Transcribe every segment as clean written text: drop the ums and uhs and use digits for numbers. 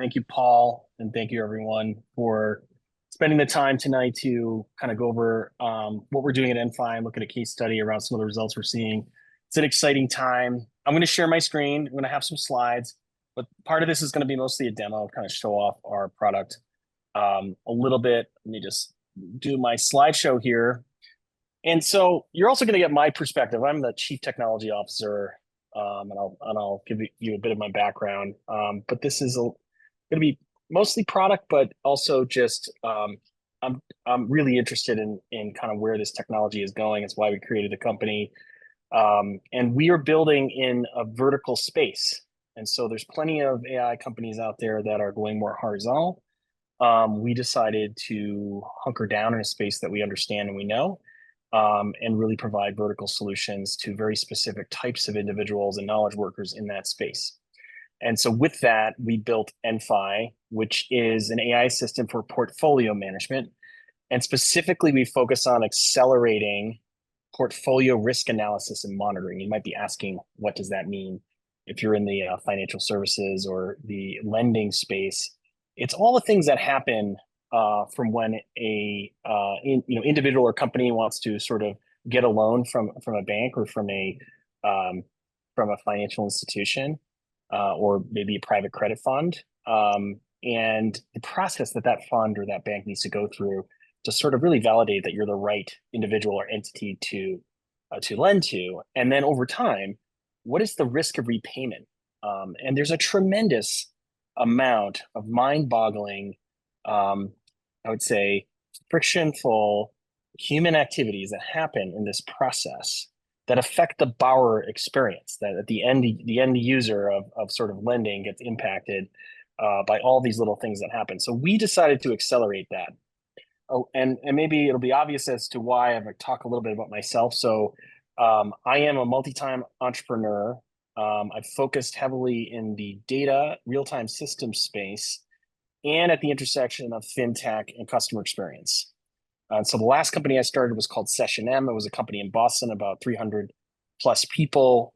Thank you, Paul, and thank you everyone for spending the time tonight to kind of go over what we're doing at Enfi and look at a case study around some of the results we're seeing. It's an exciting time. I'm going to share my screen. I'm going to have some slides, but part of this is going to be mostly a demo, kind of show off our product a little bit. Let me just do my slideshow here. And so you're also going to get my perspective. I'm the Chief Technology Officer, and I'll give you a bit of my background. But this is going to be mostly product, but also just I'm really interested in kind of where this technology is going. It's why we created the company, and we are building in a vertical space. And so there's plenty of AI companies out there that are going more horizontal. We decided to hunker down in a space that we understand and we know, and really provide vertical solutions to very specific types of individuals and knowledge workers in that space. And so with that, we built Enfi, which is an AI system for portfolio management. And specifically, we focus on accelerating portfolio risk analysis and monitoring. You might be asking, what does that mean? If you're in the financial services or the lending space, it's all the things that happen from when a individual or company wants to sort of get a loan from a bank or from a financial institution, or maybe a private credit fund, and the process that fund or that bank needs to go through to sort of really validate that you're the right individual or entity to lend to, and then over time, what is the risk of repayment? And there's a tremendous amount of mind-boggling, I would say, frictionful human activities that happen in this process that affect the borrower experience, that at the end user of sort of lending gets impacted by all these little things that happen. So we decided to accelerate that. Oh, and maybe it'll be obvious as to why I'm going to talk a little bit about myself. So I am a multi-time entrepreneur. I've focused heavily in the data real-time system space and at the intersection of fintech and customer experience. So the last company I started was called Session M. It was a company in Boston, about 300 plus people.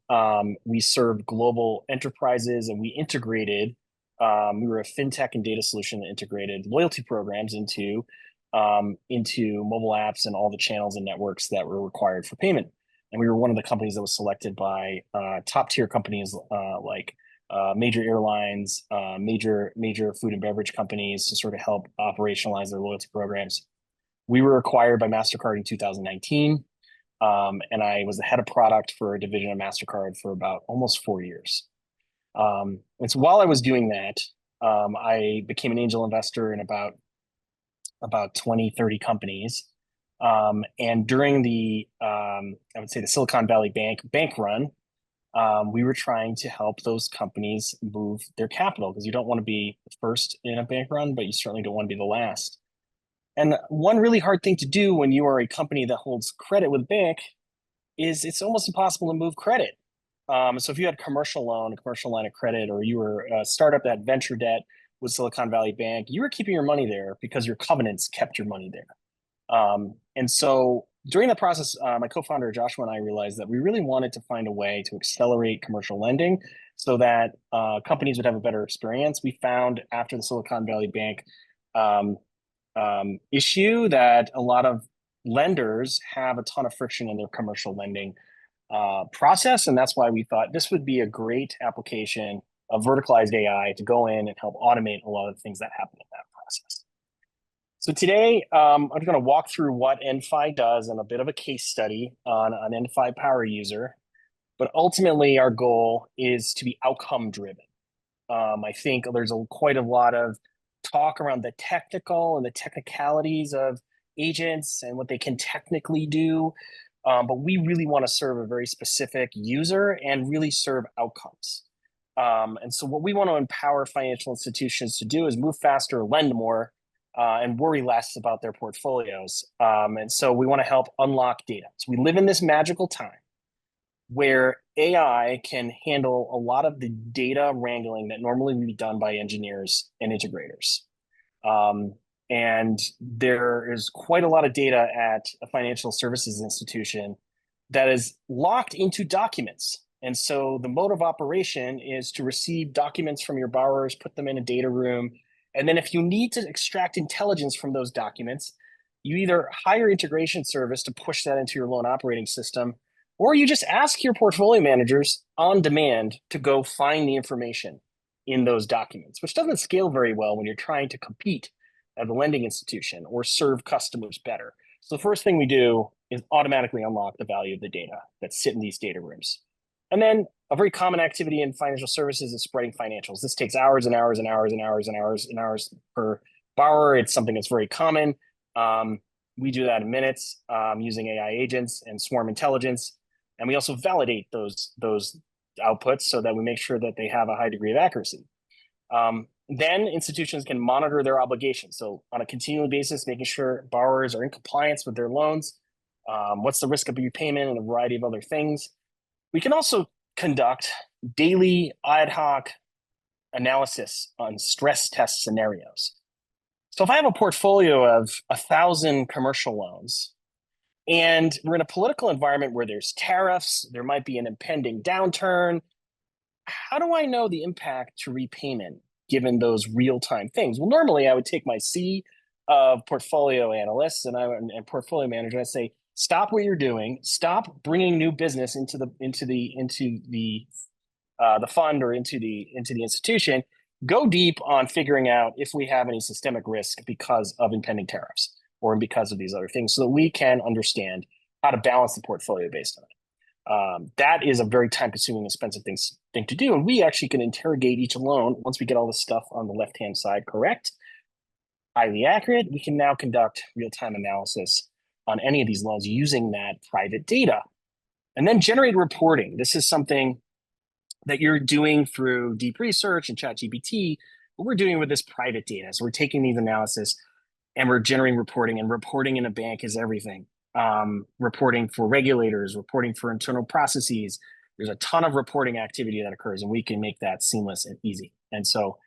We served global enterprises, and we integrated. We were a fintech and data solution that integrated loyalty programs into mobile apps and all the channels and networks that were required for payment. And we were one of the companies that was selected by top tier companies like major airlines, major food and beverage companies to sort of help operationalize their loyalty programs. We were acquired by MasterCard in 2019, and I was the head of product for a division of MasterCard for about almost 4 years. And so while I was doing that, I became an angel investor in about 20, 30 companies. And during the, I would say the Silicon Valley bank run, we were trying to help those companies move their capital, because you don't want to be the first in a bank run, but you certainly don't want to be the last. And one really hard thing to do when you are a company that holds credit with a bank is it's almost impossible to move credit. So if you had a commercial line of credit, or you were a startup that had venture debt with Silicon Valley Bank, you were keeping your money there because your covenants kept your money there. And so during the process, my co-founder Joshua and I realized that we really wanted to find a way to accelerate commercial lending so that companies would have a better experience. We found after the Silicon Valley Bank issue that a lot of lenders have a ton of friction in their commercial lending process. And that's why we thought this would be a great application of verticalized AI to go in and help automate a lot of the things that happen in that process. So today, I'm going to walk through what Enfi does and a bit of a case study on an Enfi power user. But ultimately, our goal is to be outcome driven. I think there's quite a lot of talk around the technical and the technicalities of agents and what they can technically do. But we really want to serve a very specific user and really serve outcomes. And so what we want to empower financial institutions to do is move faster, lend more, and worry less about their portfolios. And so we want to help unlock data. So we live in this magical time where AI can handle a lot of the data wrangling that normally would be done by engineers and integrators. And there is quite a lot of data at a financial services institution that is locked into documents. And so the mode of operation is to receive documents from your borrowers, put them in a data room. And then if you need to extract intelligence from those documents, you either hire integration service to push that into your loan operating system, or you just ask your portfolio managers on demand to go find the information in those documents, which doesn't scale very well when you're trying to compete as a lending institution or serve customers better. So the first thing we do is automatically unlock the value of the data that sit in these data rooms. And then a very common activity in financial services is spreading financials. This takes hours and hours and hours and hours and hours and hours per borrower. It's something that's very common. We do that in minutes using AI agents and swarm intelligence. And we also validate those outputs so that we make sure that they have a high degree of accuracy. Then institutions can monitor their obligations. So on a continual basis, making sure borrowers are in compliance with their loans. What's the risk of repayment and a variety of other things. We can also conduct daily ad hoc analysis on stress test scenarios. So if I have a portfolio of 1,000 commercial loans, and we're in a political environment where there's tariffs, there might be an impending downturn, how do I know the impact to repayment given those real-time things? Well, normally I would take my sea of portfolio analysts and portfolio manager, and I say, stop what you're doing, stop bringing new business into the fund or into the institution, go deep on figuring out if we have any systemic risk because of impending tariffs or because of these other things, so that we can understand how to balance the portfolio based on it. That is a very time-consuming, expensive thing to do, and we actually can interrogate each loan once we get all the stuff on the left-hand side correct, highly accurate. We can now conduct real-time analysis on any of these loans using that private data, and then generate reporting. This is something that you're doing through deep research and ChatGPT, but we're doing with this private data. So we're taking these analysis and we're generating reporting, and reporting in a bank is everything. Reporting for regulators, reporting for internal processes. There's a ton of reporting activity that occurs, and we can make that seamless and easy. And so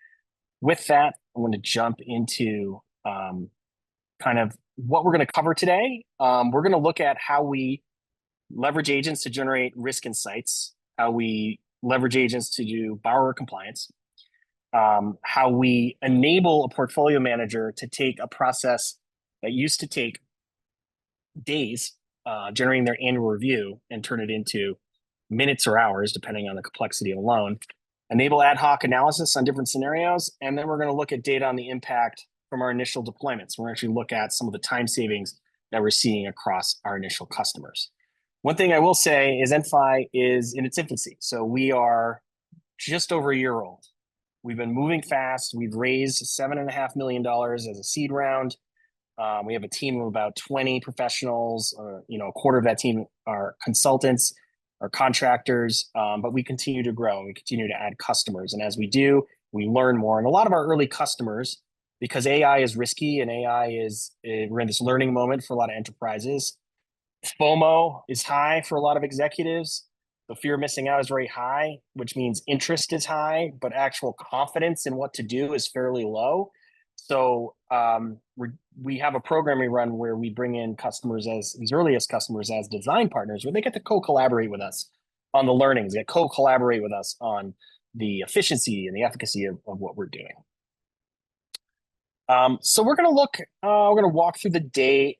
with that, I'm going to jump into kind of what we're going to cover today. We're going to look at how we leverage agents to generate risk insights, how we leverage agents to do borrower compliance, how we enable a portfolio manager to take a process that used to take days, generating their annual review, and turn it into minutes or hours, depending on the complexity of the loan, enable ad hoc analysis on different scenarios, and then we're going to look at data on the impact from our initial deployments. We're actually look at some of the time savings that we're seeing across our initial customers. One thing I will say is Enfi is in its infancy. So we are just over a year old. We've been moving fast. We've raised $7.5 million as a seed round. We have a team of about 20 professionals. A quarter of that team are consultants, are contractors, but we continue to grow and we continue to add customers. And as we do, we learn more. And a lot of our early customers, because AI is risky and we're in this learning moment for a lot of enterprises. FOMO is high for a lot of executives. The fear of missing out is very high, which means interest is high, but actual confidence in what to do is fairly low. So we have a program we run where we bring in customers as these earliest customers as design partners, where they get to co-collaborate with us on the learnings, they co-collaborate with us on the efficiency and the efficacy of what we're doing. So we're going to walk through the day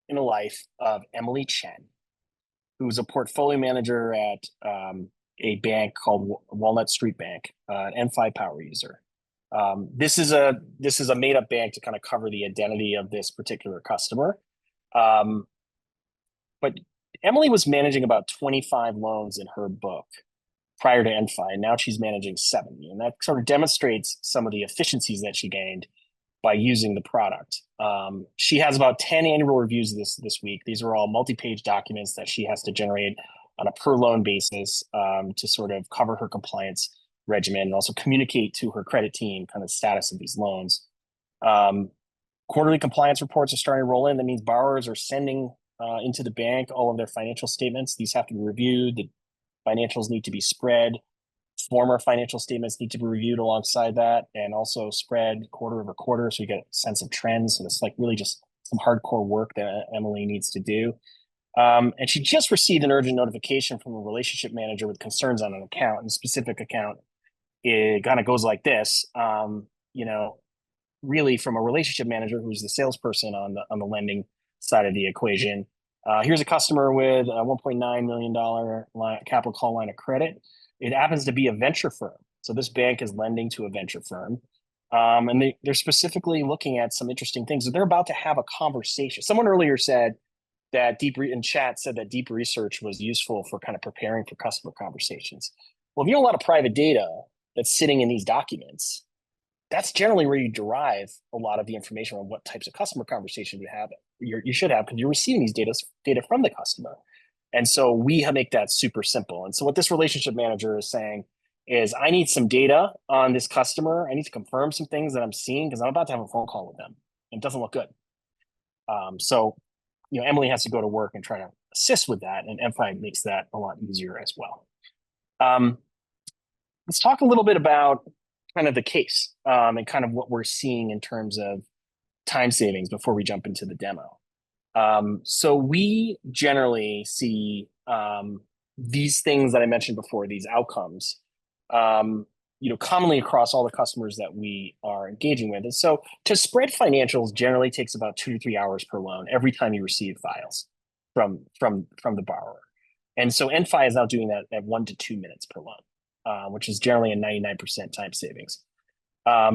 in the life of Emily Chen, who's a portfolio manager at a bank called Walnut Street Bank, an Enfi power user. This is a made-up bank to kind of cover the identity of this particular customer. But Emily was managing about 25 loans in her book prior to Enfi, and now she's managing 70. And that sort of demonstrates some of the efficiencies that she gained by using the product. She has about 10 annual reviews this week. These are all multi-page documents that she has to generate on a per loan basis to sort of cover her compliance regimen and also communicate to her credit team kind of status of these loans. Quarterly compliance reports are starting to roll in. That means borrowers are sending into the bank all of their financial statements. These have to be reviewed. The financials need to be spread. Former financial statements need to be reviewed alongside that and also spread quarter over quarter so you get a sense of trends. So it's like really just some hardcore work that Emily needs to do. And she just received an urgent notification from a relationship manager with concerns on an account. And the specific account, it kind of goes like this. You know, really from a relationship manager who's the salesperson on the lending side of the equation. Here's a customer with a $1.9 million capital call line of credit. It happens to be a venture firm. So this bank is lending to a venture firm. And they're specifically looking at some interesting things. So they're about to have a conversation. Someone earlier said that in chat said that deep research was useful for kind of preparing for customer conversations. Well, if you have a lot of private data that's sitting in these documents, that's generally where you derive a lot of the information on what types of customer conversations you should have, because you're receiving these data from the customer. And so we make that super simple. And so what this relationship manager is saying is, I need some data on this customer. I need to confirm some things that I'm seeing because I'm about to have a phone call with them. And it doesn't look good. So, Emily has to go to work and try to assist with that. And Enfi makes that a lot easier as well. Let's talk a little bit about kind of the case and kind of what we're seeing in terms of time savings before we jump into the demo. So we generally see these things that I mentioned before, these outcomes, commonly across all the customers that we are engaging with. And so to spread financials generally takes about 2 to 3 hours per loan every time you receive files from the borrower. And so Enfi is now doing that at 1 to 2 minutes per loan, which is generally a 99% time savings.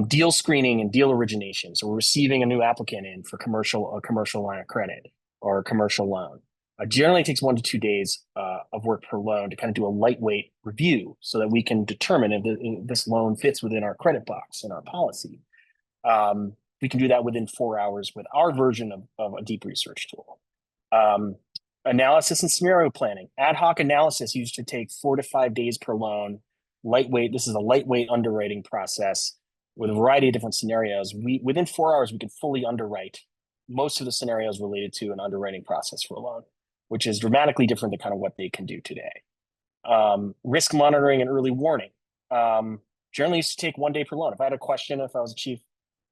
Deal screening and deal origination. So we're receiving a new applicant in for a commercial line of credit or a commercial loan. Generally takes 1 to 2 days of work per loan to kind of do a lightweight review so that we can determine if this loan fits within our credit box and our policy. We can do that within 4 hours with our version of a deep research tool. Analysis and scenario planning. Ad hoc analysis used to take 4 to 5 days per loan. Lightweight. This is a lightweight underwriting process with a variety of different scenarios. Within 4 hours, we can fully underwrite most of the scenarios related to an underwriting process for a loan, which is dramatically different than kind of what they can do today. Risk monitoring and early warning. Generally used to take 1 day per loan. If I had a question, if I was a chief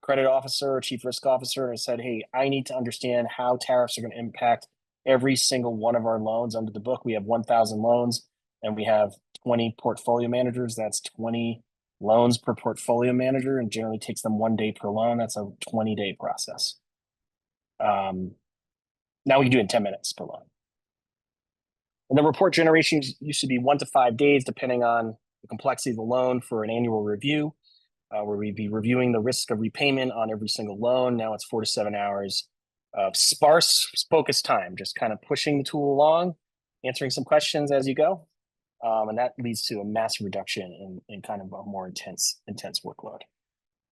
credit officer or chief risk officer, and I said, hey, I need to understand how tariffs are going to impact every single one of our loans under the book. We have 1,000 loans and we have 20 portfolio managers. That's 20 loans per portfolio manager, and generally takes them 1 day per loan. That's a 20-day process. Now we can do it in 10 minutes per loan. And the report generation used to be 1 to 5 days, depending on the complexity of the loan, for an annual review, where we'd be reviewing the risk of repayment on every single loan. Now it's 4 to 7 hours of sparse focused time, just kind of pushing the tool along, answering some questions as you go. And that leads to a massive reduction in kind of a more intense workload.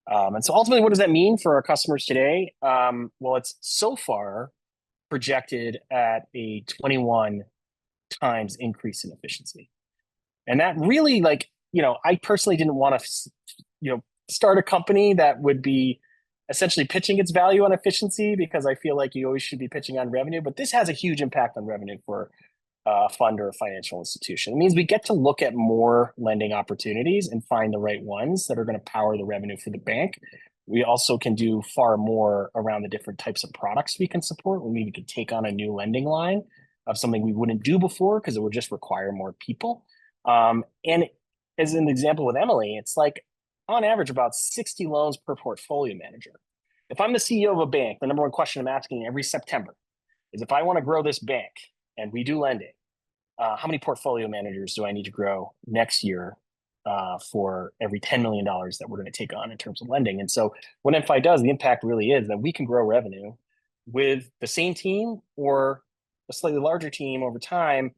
And so ultimately, what does that mean for our customers today? Well, it's so far projected at a 21 times increase in efficiency. And that really, I personally didn't want to, start a company that would be essentially pitching its value on efficiency, because I feel like you always should be pitching on revenue. But this has a huge impact on revenue for a fund or a financial institution. It means we get to look at more lending opportunities and find the right ones that are going to power the revenue for the bank. We also can do far more around the different types of products we can support. We could take on a new lending line of something we wouldn't do before because it would just require more people. And as an example with Emily, it's like on average about 60 loans per portfolio manager. If I'm the CEO of a bank, the number one question I'm asking every September is, if I want to grow this bank and we do lending, how many portfolio managers do I need to grow next year for every $10 million that we're going to take on in terms of lending? And so what Enfi does, the impact really is that we can grow revenue with the same team or a slightly larger team over time,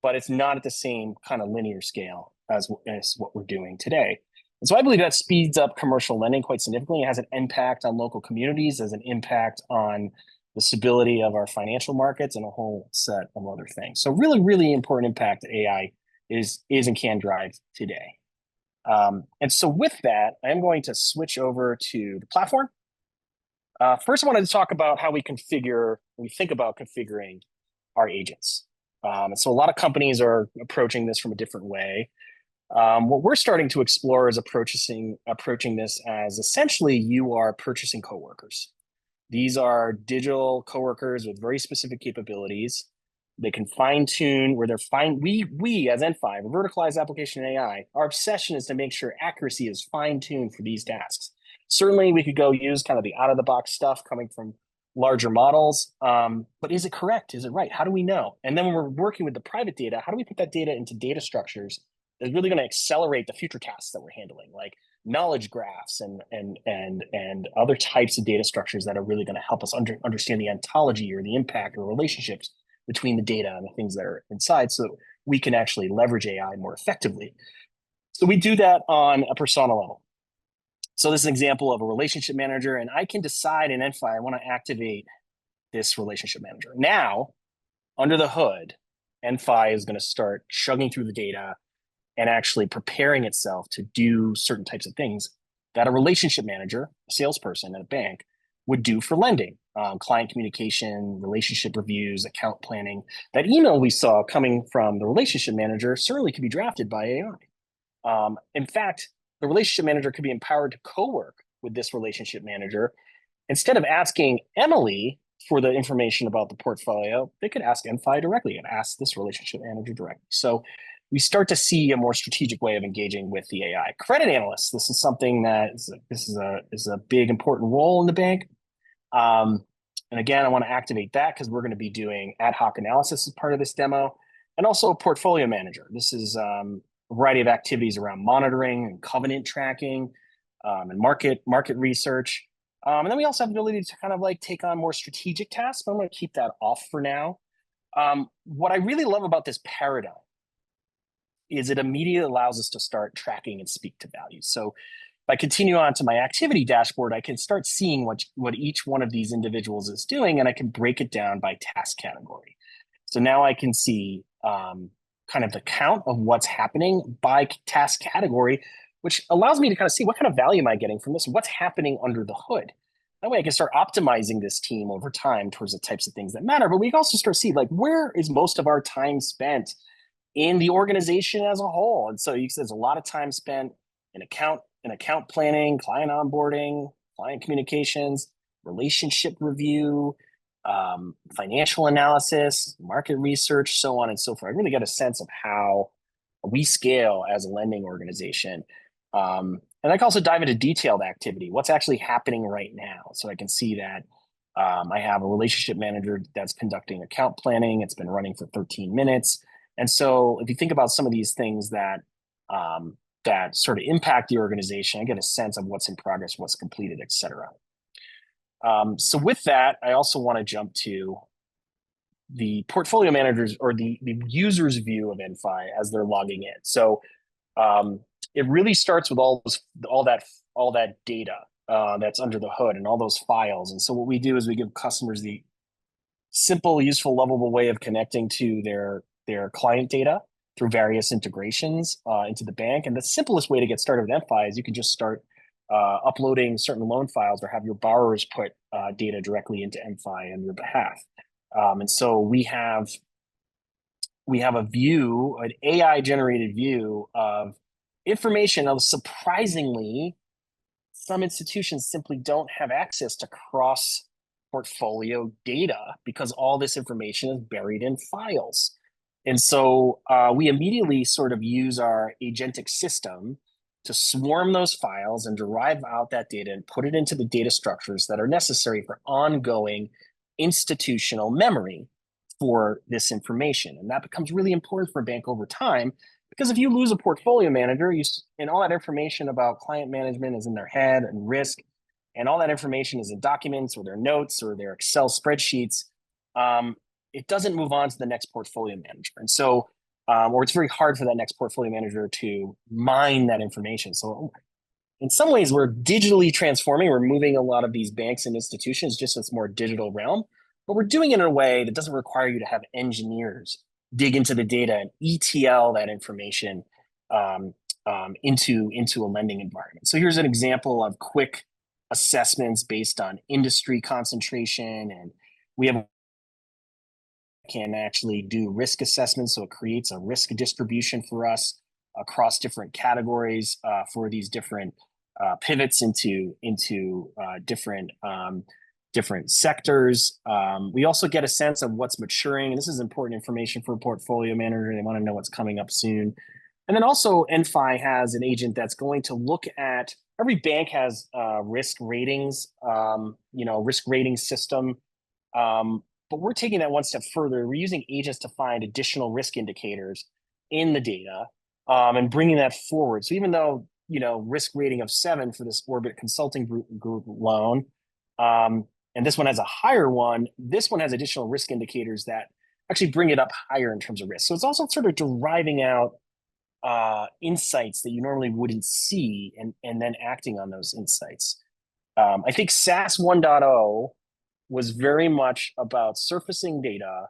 but it's not at the same kind of linear scale as what we're doing today. And so I believe that speeds up commercial lending quite significantly. It has an impact on local communities, has an impact on the stability of our financial markets, and a whole set of other things. So really, really important impact that AI is and can drive today. And so with that, I'm going to switch over to the platform. First, I wanted to talk about how we think about configuring our agents. And so a lot of companies are approaching this from a different way. What we're starting to explore is approaching this as essentially you are purchasing coworkers. These are digital coworkers with very specific capabilities. They can fine tune where they're fine. We as Enfi, verticalized application AI, our obsession is to make sure accuracy is fine tuned for these tasks. Certainly, we could go use kind of the out of the box stuff coming from larger models, but is it correct? Is it right? How do we know? And then when we're working with the private data, how do we put that data into data structures that's really going to accelerate the future tasks that we're handling, like knowledge graphs and other types of data structures that are really going to help us understand the ontology or the impact or relationships between the data and the things that are inside, so we can actually leverage AI more effectively. So we do that on a persona level. So this is an example of a relationship manager, and I can decide in Enfi, I want to activate this relationship manager. Now, under the hood, Enfi is going to start chugging through the data and actually preparing itself to do certain types of things that a relationship manager, a salesperson at a bank, would do for lending, client communication, relationship reviews, account planning. That email we saw coming from the relationship manager certainly could be drafted by AI. In fact, the relationship manager could be empowered to co-work with this relationship manager. Instead of asking Emily for the information about the portfolio, they could ask Enfi directly and ask this relationship manager directly. So we start to see a more strategic way of engaging with the AI. Credit analysts, this is something that is a big important role in the bank. And again, I want to activate that because we're going to be doing ad hoc analysis as part of this demo, and also a portfolio manager. This is a variety of activities around monitoring and covenant tracking and market research. And then we also have the ability to kind of like take on more strategic tasks, but I'm going to keep that off for now. What I really love about this paradigm is it immediately allows us to start tracking and speak to values. So if I continue on to my activity dashboard, I can start seeing what each one of these individuals is doing, and I can break it down by task category. So now I can see kind of the count of what's happening by task category, which allows me to kind of see what kind of value am I getting from this, what's happening under the hood. That way I can start optimizing this team over time towards the types of things that matter. But we can also start to see like, where is most of our time spent in the organization as a whole? And so you see there's a lot of time spent in account planning, client onboarding, client communications, relationship review, financial analysis, market research, so on and so forth. I really get a sense of how we scale as a lending organization. And I can also dive into detailed activity, what's actually happening right now. So I can see that I have a relationship manager that's conducting account planning. It's been running for 13 minutes. And so if you think about some of these things that that sort of impact the organization, I get a sense of what's in progress, what's completed, et cetera. So with that, I also want to jump to the portfolio managers or the user's view of Enfi as they're logging in. So it really starts with all that data that's under the hood and all those files. And so what we do is we give customers the simple, useful, lovable way of connecting to their client data through various integrations into the bank. And the simplest way to get started with Enfi is you can just start uploading certain loan files or have your borrowers put data directly into Enfi on your behalf. And so we have a view, an AI-generated view of information of surprisingly, some institutions simply don't have access to cross-portfolio data because all this information is buried in files. And so we immediately sort of use our agentic system to swarm those files and derive out that data and put it into the data structures that are necessary for ongoing institutional memory for this information. And that becomes really important for a bank over time, because if you lose a portfolio manager, and all that information about client management is in their head and risk, and all that information is in documents or their notes or their Excel spreadsheets, it doesn't move on to the next portfolio manager. And so, or it's very hard for that next portfolio manager to mine that information. So in some ways, we're digitally transforming. We're moving a lot of these banks and institutions just in this more digital realm, but we're doing it in a way that doesn't require you to have engineers dig into the data and ETL that information into a lending environment. So here's an example of quick assessments based on industry concentration, and we can actually do risk assessments. So it creates a risk distribution for us across different categories for these different pivots into different different sectors. We also get a sense of what's maturing. And this is important information for a portfolio manager. They want to know what's coming up soon. And then also Enfi has an agent that's going to look at, every bank has risk ratings, risk rating system. But we're taking that one step further. We're using agents to find additional risk indicators in the data and bringing that forward. So even though, risk rating of 7 for this Orbit Consulting Group loan, and this one has a higher one, this one has additional risk indicators that actually bring it up higher in terms of risk. So it's also sort of deriving out insights that you normally wouldn't see and then acting on those insights. I think SAS 1.0 was very much about surfacing data,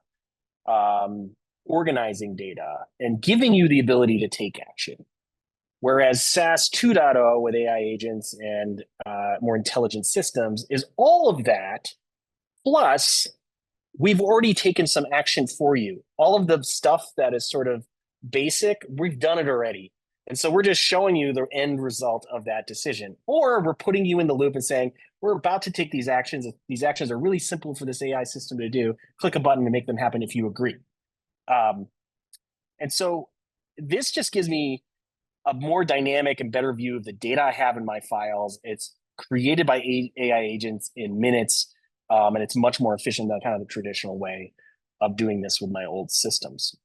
organizing data, and giving you the ability to take action. Whereas SAS 2.0 with AI agents and more intelligent systems is all of that, plus we've already taken some action for you. All of the stuff that is sort of basic, we've done it already. And so we're just showing you the end result of that decision. Or we're putting you in the loop and saying, we're about to take these actions. These actions are really simple for this AI system to do. Click a button to make them happen if you agree. And so this just gives me a more dynamic and better view of the data I have in my files. It's created by AI agents in minutes, and it's much more efficient than kind of the traditional way of doing this with my old systems.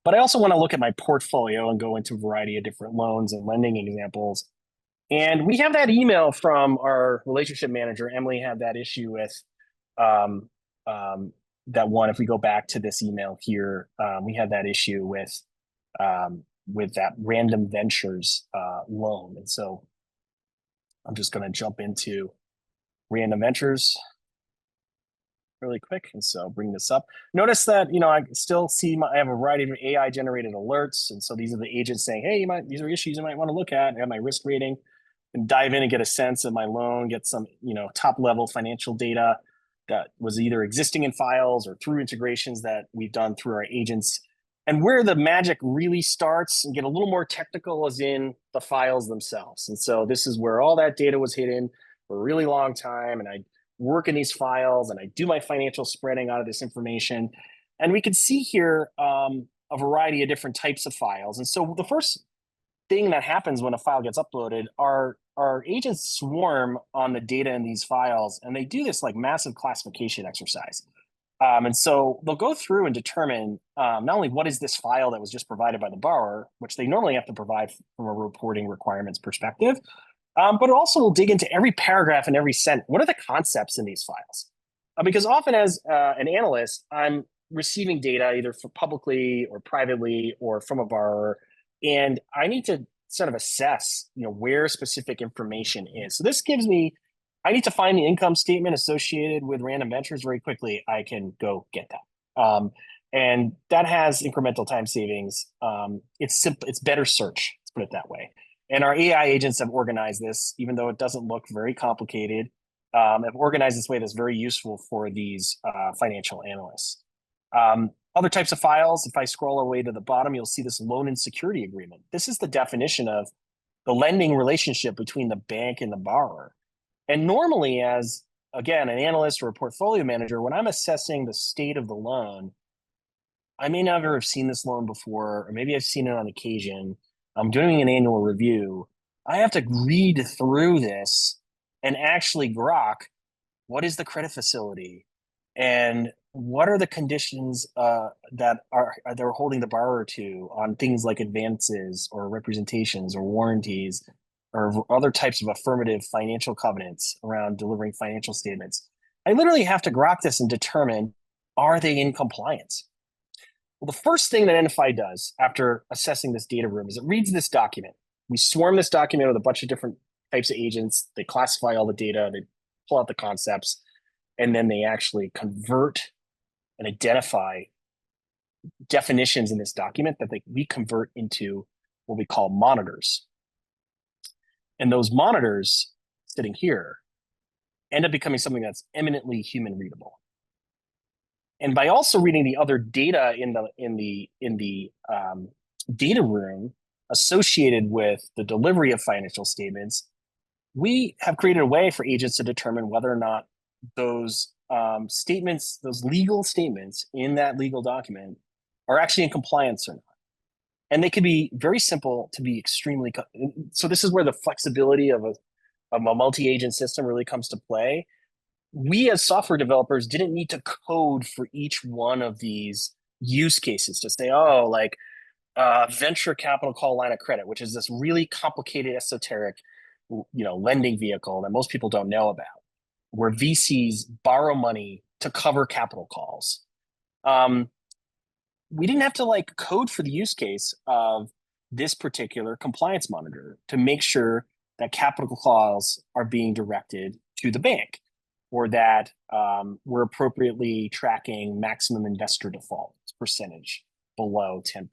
But I also want to look at my portfolio and go into a variety of different loans and lending examples. And we have that email from our relationship manager. Emily had that issue with that one. If we go back to this email here, we had that issue with that Random Ventures loan. And so I'm just going to jump into Random Ventures really quick. And so bring this up. Notice that, I still see I have a variety of AI generated alerts. And so these are the agents saying, hey, these are issues you might want to look at. I have my risk rating and dive in and get a sense of my loan, get some, top level financial data that was either existing in files or through integrations that we've done through our agents. And where the magic really starts and get a little more technical is in the files themselves. And so this is where all that data was hidden for a really long time. And I work in these files and I do my financial spreading out of this information. And we can see here a variety of different types of files. And so the first thing that happens when a file gets uploaded are our agents swarm on the data in these files, and they do this like massive classification exercise. And so they'll go through and determine not only what is this file that was just provided by the borrower, which they normally have to provide from a reporting requirements perspective, but also we'll dig into every paragraph and every sentence. What are the concepts in these files? Because often as an analyst, I'm receiving data either for publicly or privately or from a borrower, and I need to sort of assess, where specific information is. So this gives me, I need to find the income statement associated with Random Ventures very quickly. I can go get that. And that has incremental time savings. It's simple, it's better search, let's put it that way. And our AI agents have organized this, even though it doesn't look very complicated, have organized this way that's very useful for these financial analysts. Other types of files, if I scroll all the way to the bottom, you'll see this loan and security agreement. This is the definition of the lending relationship between the bank and the borrower. And normally as, again, an analyst or a portfolio manager, when I'm assessing the state of the loan, I may never have seen this loan before, or maybe I've seen it on occasion. I'm doing an annual review. I have to read through this and actually grok, what is the credit facility? And what are the conditions that they're holding the borrower to on things like advances or representations or warranties or other types of affirmative financial covenants around delivering financial statements? I literally have to grok this and determine, are they in compliance? Well, the first thing that Enfi does after assessing this data room is it reads this document. We swarm this document with a bunch of different types of agents. They classify all the data, they pull out the concepts, and then they actually convert and identify definitions in this document that we convert into what we call monitors. And those monitors sitting here end up becoming something that's eminently human readable. And by also reading the other data in the data room associated with the delivery of financial statements, we have created a way for agents to determine whether or not those statements, those legal statements in that legal document are actually in compliance or not. And they could be very simple to be extremely. So this is where the flexibility of a multi-agent system really comes to play. We as software developers didn't need to code for each one of these use cases to say, oh, like venture capital call line of credit, which is this really complicated, esoteric, lending vehicle that most people don't know about, where VCs borrow money to cover capital calls. We didn't have to like code for the use case of this particular compliance monitor to make sure that capital calls are being directed to the bank, or that we're appropriately tracking maximum investor default percentage below 10%,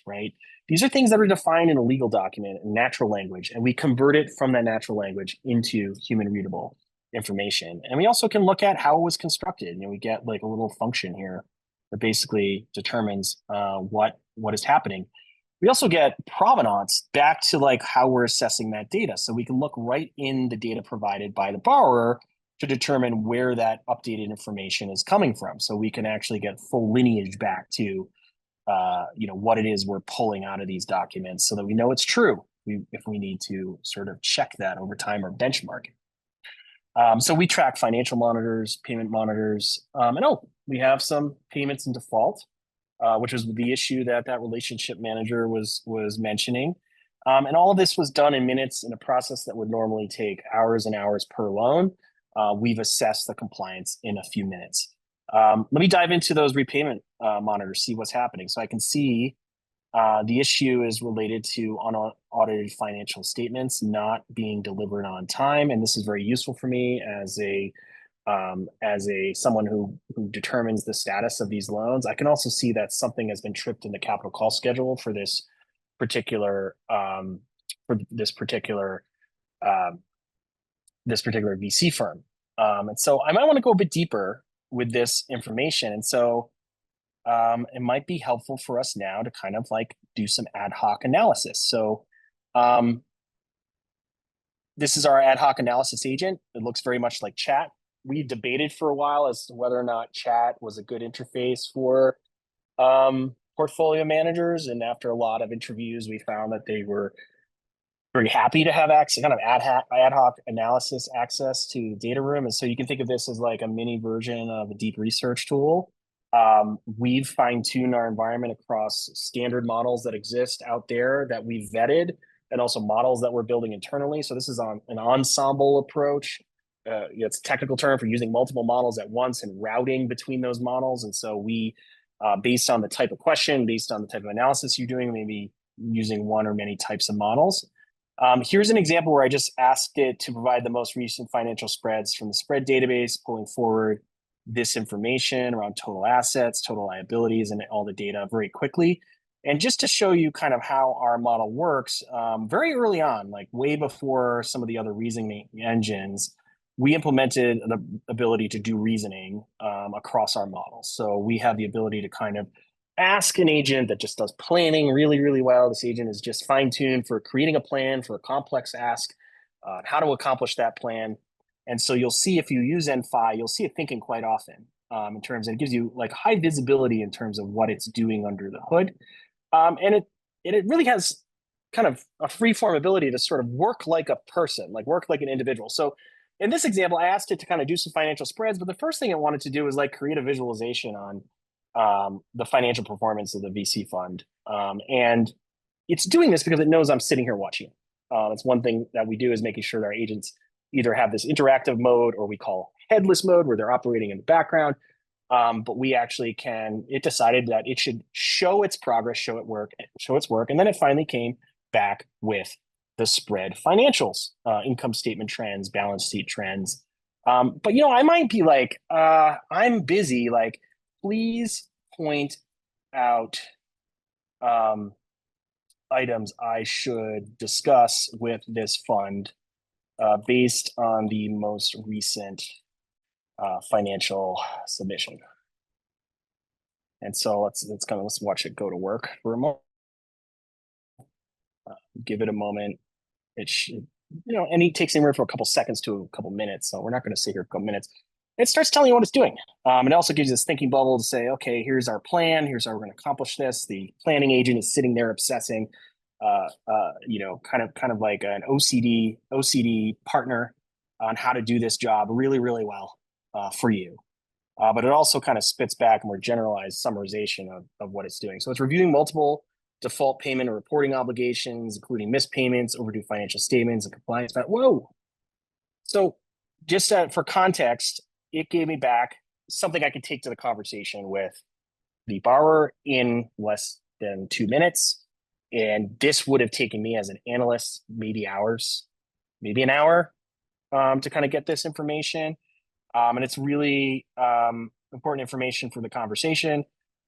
right? These are things that are defined in a legal document in natural language, and we convert it from that natural language into human readable information. And we also can look at how it was constructed. We get like a little function here that basically determines what is happening. We also get provenance back to like how we're assessing that data. So we can look right in the data provided by the borrower to determine where that updated information is coming from. So we can actually get full lineage back to what it is we're pulling out of these documents, so that we know it's true if we need to sort of check that over time or benchmark it. So we track financial monitors, payment monitors, and we have some payments in default, which was the issue that relationship manager was mentioning. And all of this was done in minutes in a process that would normally take hours and hours per loan. We've assessed the compliance in a few minutes. Let me dive into those repayment monitors, see what's happening. So I can see the issue is related to unaudited financial statements not being delivered on time. And this is very useful for me as someone who determines the status of these loans. I can also see that something has been tripped in the capital call schedule for this particular VC firm. And so I might want to go a bit deeper with this information. And so it might be helpful for us now to kind of like do some ad hoc analysis. So this is our ad hoc analysis agent. It looks very much like chat. We debated for a while as to whether or not chat was a good interface for portfolio managers. And after a lot of interviews, we found that they were very happy to have access, kind of ad hoc analysis access to data room. And so you can think of this as like a mini version of a deep research tool. We've fine-tuned our environment across standard models that exist out there that we've vetted, and also models that we're building internally. So this is on an ensemble approach. It's a technical term for using multiple models at once and routing between those models. And so we, based on the type of question, based on the type of analysis you're doing, maybe using one or many types of models. Here's an example where I just asked it to provide the most recent financial spreads from the spread database, pulling forward this information around total assets, total liabilities, and all the data very quickly. And just to show you kind of how our model works, very early on, like way before some of the other reasoning engines, we implemented the ability to do reasoning across our models. So we have the ability to kind of ask an agent that just does planning really, really well. This agent is just fine-tuned for creating a plan for a complex ask, how to accomplish that plan. And so you'll see, if you use Enfi, you'll see it thinking quite often in terms of, it gives you like high visibility in terms of what it's doing under the hood. And it really has kind of a free-form ability to sort of work like a person, like work like an individual. So in this example, I asked it to kind of do some financial spreads, but the first thing it wanted to do was like create a visualization on the financial performance of the VC fund. And it's doing this because it knows I'm sitting here watching. It's one thing that we do, is making sure that our agents either have this interactive mode, or we call headless mode, where they're operating in the background. But we actually it decided that it should show its progress, show its work. And then it finally came back with the spread financials, income statement trends, balance sheet trends. But, I might be like, I'm busy, like, please point out items I should discuss with this fund based on the most recent financial submission. And so let's watch it go to work for a moment. Give it a moment. It should, and it takes anywhere from a couple seconds to a couple minutes. So we're not going to sit here for a couple minutes. It starts telling you what it's doing. It also gives you this thinking bubble to say, okay, here's our plan. Here's how we're going to accomplish this. The planning agent is sitting there obsessing, kind of like an OCD partner on how to do this job really, really well for you. But it also kind of spits back a more generalized summarization of what it's doing. So it's reviewing multiple default payment or reporting obligations, including missed payments, overdue financial statements, and compliance. Whoa! So just for context, it gave me back something I could take to the conversation with the borrower in less than 2 minutes. And this would have taken me as an analyst maybe hours, maybe an hour to kind of get this information. And it's really important information for the conversation.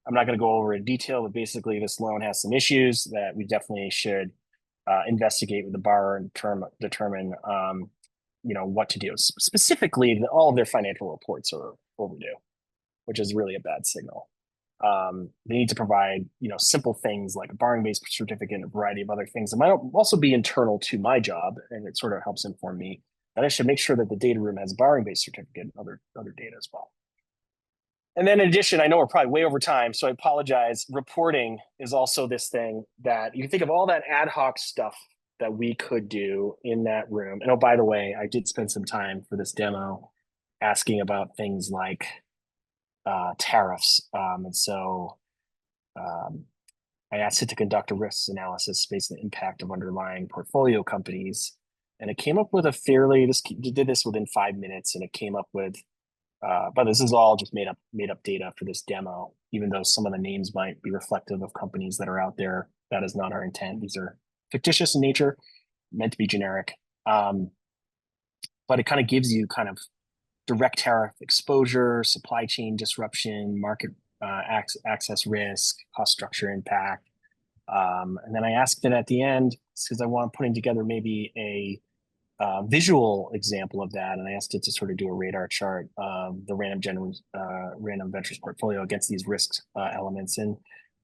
I'm not going to go over in detail, but basically this loan has some issues that we definitely should investigate with the borrower and determine what to do. Specifically, all of their financial reports are overdue, which is really a bad signal. They need to provide, simple things like a borrowing-based certificate and a variety of other things. It might also be internal to my job, and it sort of helps inform me that I should make sure that the data room has a borrowing-based certificate and other data as well. And then in addition, I know we're probably way over time, so I apologize. Reporting is also this thing that you can think of all that ad hoc stuff that we could do in that room. And oh, by the way, I did spend some time for this demo asking about things like tariffs. And so I asked it to conduct a risk analysis based on the impact of underlying portfolio companies. And it came up with did this within 5 minutes, and it came up with, but this is all just made up data for this demo, even though some of the names might be reflective of companies that are out there. That is not our intent. These are fictitious in nature, meant to be generic. But it kind of gives you kind of direct tariff exposure, supply chain disruption, market access risk, cost structure impact. And then I asked it at the end because I want putting together maybe a visual example of that. And I asked it to sort of do a radar chart of the random ventures portfolio against these risk elements. And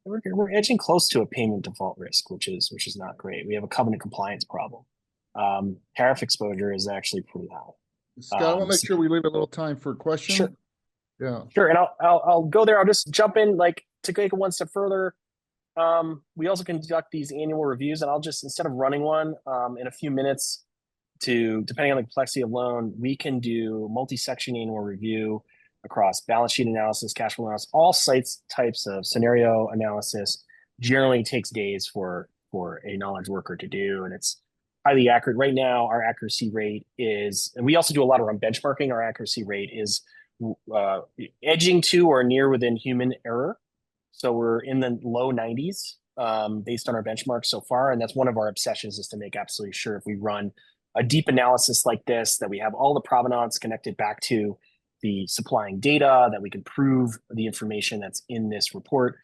we're edging close to a payment default risk, which is not great. We have a covenant compliance problem. Tariff exposure is actually pretty high. Scott, I want to make sure we leave a little time for questions. Sure. Yeah. Sure. And I'll go there. I'll just jump in, like, to take it one step further. We also conduct these annual reviews, and I'll just, instead of running one in a few minutes, depending on the complexity of loan, we can do multi-section annual review across balance sheet analysis, cash flow analysis, all types of scenario analysis. Generally takes days for a knowledge worker to do, and it's highly accurate. Right now, our accuracy rate is, and we also do a lot around benchmarking. Our accuracy rate is edging to or near within human error. So we're in the low 90s based on our benchmark so far. And that's one of our obsessions, is to make absolutely sure if we run a deep analysis like this, that we have all the provenance connected back to the supplying data, that we can prove the information that's in this report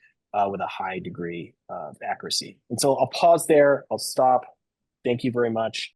with a high degree of accuracy. And so I'll pause there. I'll stop. Thank you very much.